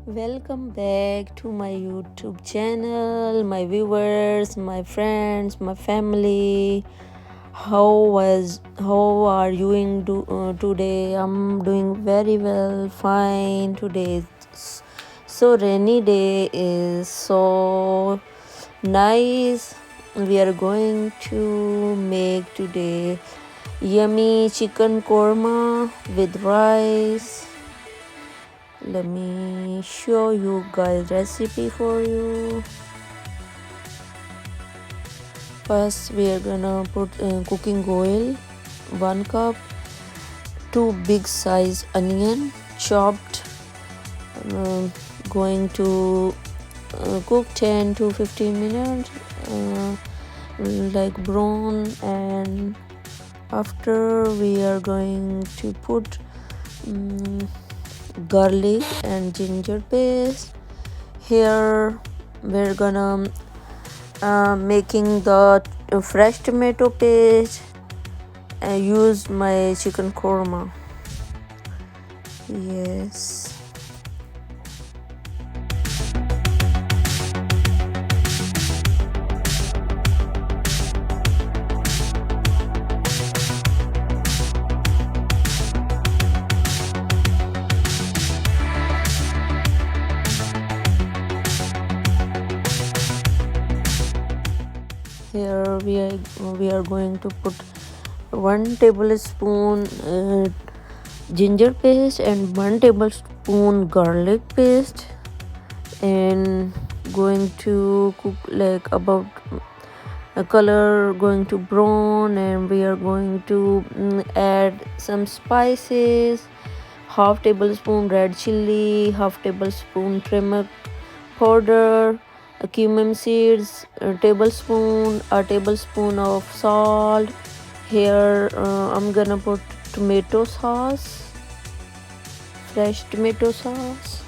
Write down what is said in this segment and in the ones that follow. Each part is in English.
Welcome back to my YouTube channel, my viewers, my friends, my family. How are you today? I'm doing very well, fine. Today is so rainy day is so nice. We are going to make today yummy chicken korma with rice. Let me show you guys recipe for you. First we are gonna put cooking oil, 1 cup, 2 big size onion chopped, going to cook 10 to 15 minutes like brown, and after we are going to put garlic and ginger paste. Here we're gonna making the fresh tomato paste. I used my chicken korma. Yes. Here we are going to put 1 tablespoon ginger paste and 1 tablespoon garlic paste, and going to cook like about a color going to brown, and we are going to add some spices, half tablespoon red chili, half tablespoon turmeric powder, cumin seeds, a tablespoon of salt. Here I'm gonna put tomato sauce, fresh tomato sauce.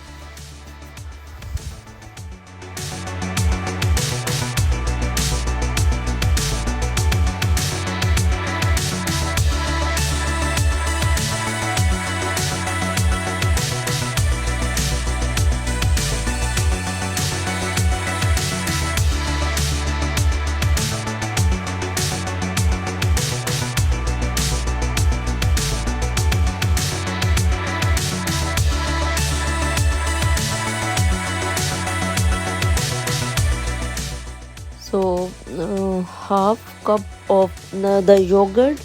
So half cup of the yogurt,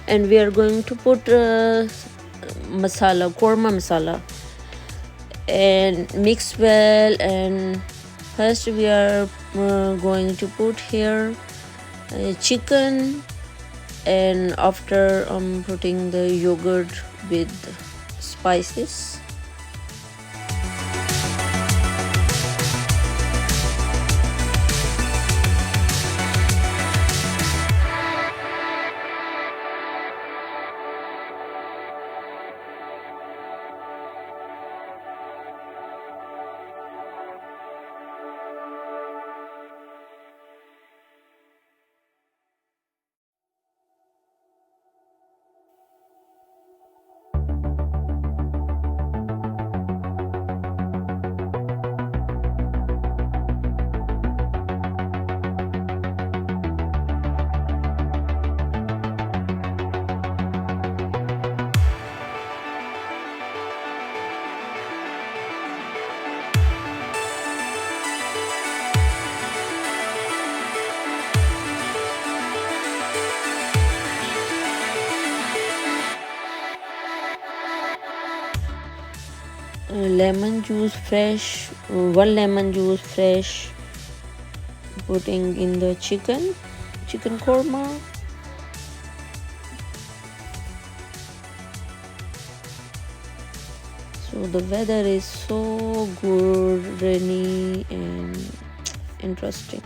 and we are going to put korma masala, and mix well. And first we are going to put here chicken, and after I'm putting the yogurt with spices. Lemon juice fresh, 1 lemon juice fresh, putting in the chicken korma. So the weather is so good, rainy and interesting.